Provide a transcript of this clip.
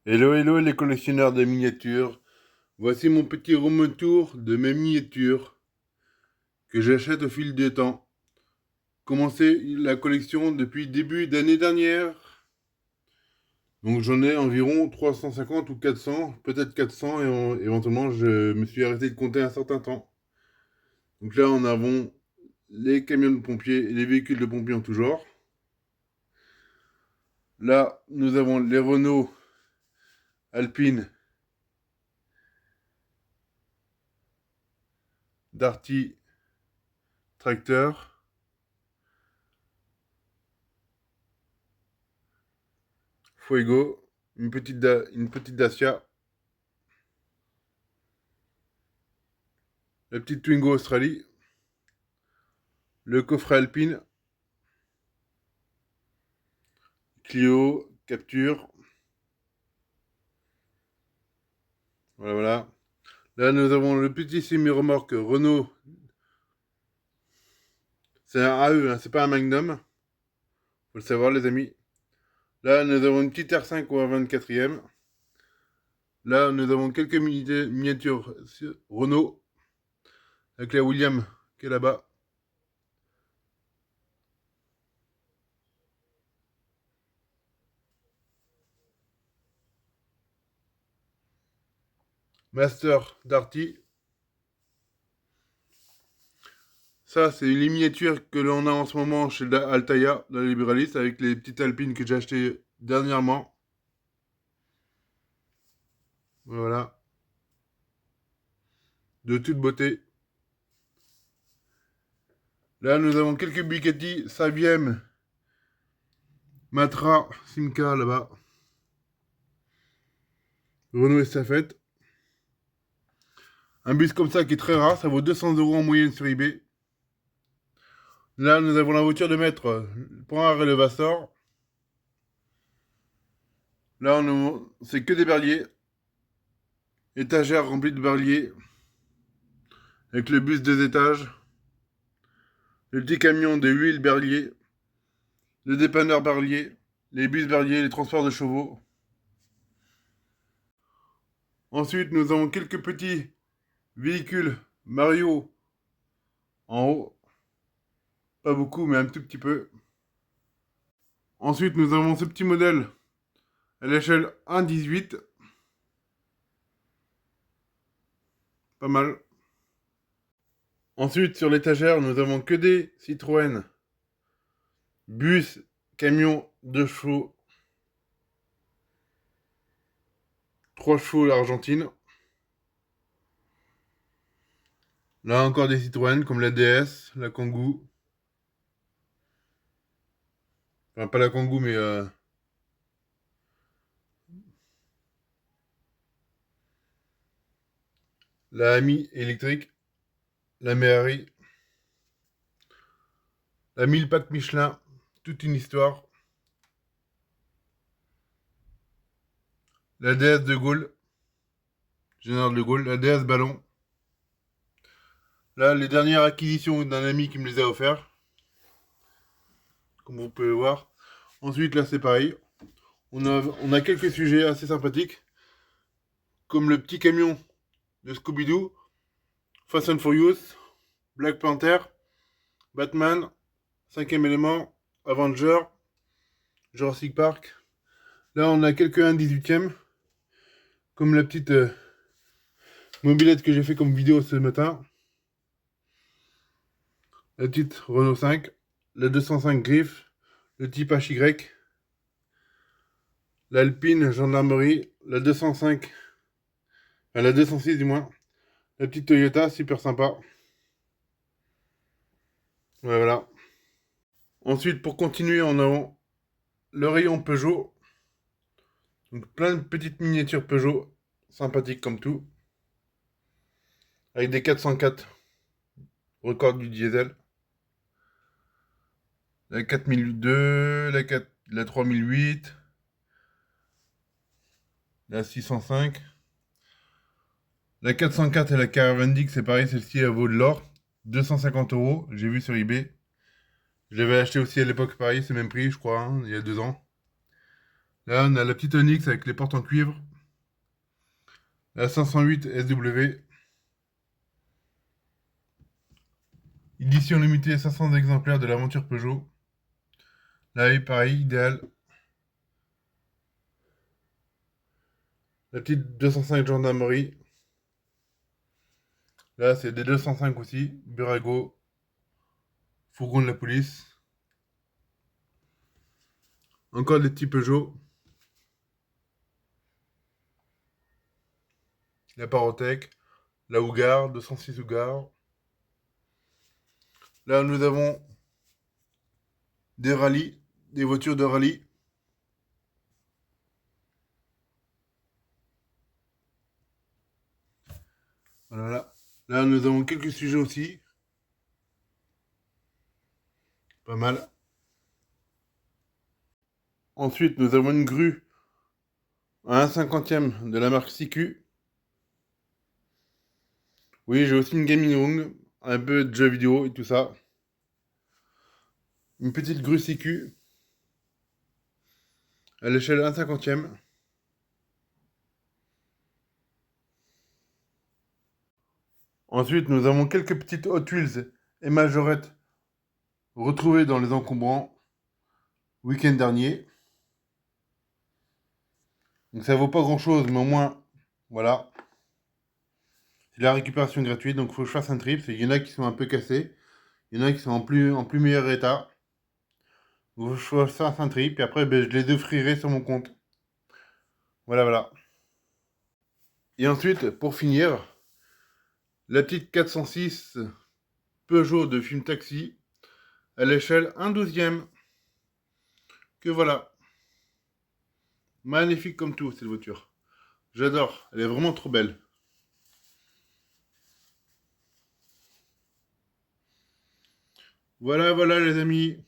Hello, hello les collectionneurs de miniatures. Voici mon petit room tour de mes miniatures que j'achète au fil du temps. Commencé la collection depuis début d'année dernière. Donc j'en ai environ 350 ou 400, peut-être 400 et éventuellement je me suis arrêté de compter un certain temps. Donc là en avons les camions de pompiers et les véhicules de pompiers en tout genre. Là nous avons les Renault Alpine Darty Tracteur. Fuego, une petite Dacia, la petite Twingo Australie, le coffret Alpine, Clio, Capture, voilà, voilà. Là, nous avons le petit semi-remorque Renault. C'est un AE, hein, c'est pas un Magnum. Faut le savoir, les amis. Là, nous avons une petite R5 ou un 24e. Là, nous avons quelques miniatures Renault avec la William qui est là-bas. Master Darty. Ça, c'est les miniatures que l'on a en ce moment chez Altaïa, dans les libéralistes, avec les petites alpines que j'ai achetées dernièrement. Voilà. De toute beauté. Là, nous avons quelques Bugatti Saviem Matra Simca là-bas. Renault Estafette. Un bus comme ça qui est très rare, ça vaut 200 € en moyenne sur eBay. Là, nous avons la voiture de maître pour un Relevassor. Là, c'est que des berliers. Étagère remplie de berliers. Avec le bus 2 étages. Le petit camion de huile berlier. Le dépanneur berlier. Les bus berliers, les transports de chevaux. Ensuite, nous avons quelques petits véhicules Mario en haut. Pas beaucoup, mais un tout petit peu. Ensuite, nous avons ce petit modèle à l'échelle 1,18. Pas mal. Ensuite, sur l'étagère, nous avons que des Citroën. Bus, camion, 2 chevaux. 3 chevaux l'Argentine. Là encore des Citroën comme la DS, la Kangoo. Enfin, pas la Kangoo, mais la Ami électrique. La Méhari. La 1000 pattes Michelin. Toute une histoire. La DS de Gaulle. Général de Gaulle. La DS Ballon. Là, les dernières acquisitions d'un ami qui me les a offerts. Comme vous pouvez voir. Ensuite, là, c'est pareil. On a quelques sujets assez sympathiques. Comme le petit camion de Scooby-Doo. Fast and Furious. Black Panther. Batman. Cinquième élément. Avenger. Jurassic Park. Là, on a quelques 1/18e. Comme la petite mobilette que j'ai fait comme vidéo ce matin. La petite Renault 5. La 205 Griff. Le type HY. L'Alpine Gendarmerie. La 205. La 206 du moins. La petite Toyota, super sympa. Ouais, voilà. Ensuite, pour continuer, on a le rayon Peugeot. Donc plein de petites miniatures Peugeot, sympathiques comme tout. Avec des 404, record du diesel. La 4002, la 3008, la 605. La 404 et la Caravane c'est pareil, celle-ci elle vaut de l'or. 250 €, j'ai vu sur eBay. Je l'avais acheté aussi à l'époque, pareil, c'est le même prix, je crois, hein, il y a 2 ans. Là, on a la petite Onyx avec les portes en cuivre. La 508 SW. Édition limitée 500 exemplaires de l'aventure Peugeot. Là, pareil, idéal. La petite 205 gendarmerie. Là, c'est des 205 aussi. Burago. Fourgon de la police. Encore des petits Peugeot. La Parotech. La Hougar, 206 Hougar. Là, nous avons des rallyes, des voitures de rallye. Voilà. Là, nous avons quelques sujets aussi. Pas mal. Ensuite, nous avons une grue à 1/50e de la marque CQ. Oui, j'ai aussi une gaming room, un peu de jeux vidéo et tout ça. Une petite grue CQ à l'échelle 1/50e. Ensuite, nous avons quelques petites Hot Wheels et majorettes retrouvées dans les encombrants week-end dernier. Donc ça vaut pas grand chose, mais au moins, voilà. C'est la récupération gratuite, donc il faut que je fasse un trip. Il y en a qui sont un peu cassés, il y en a qui sont en plus meilleur état. Donc je fasse un trip, et après ben, je les offrirai sur mon compte. Voilà, voilà. Et ensuite, pour finir, la petite 406 Peugeot de film taxi à l'échelle 1/12e. Que voilà. Magnifique comme tout, cette voiture. J'adore, elle est vraiment trop belle. Voilà, voilà les amis.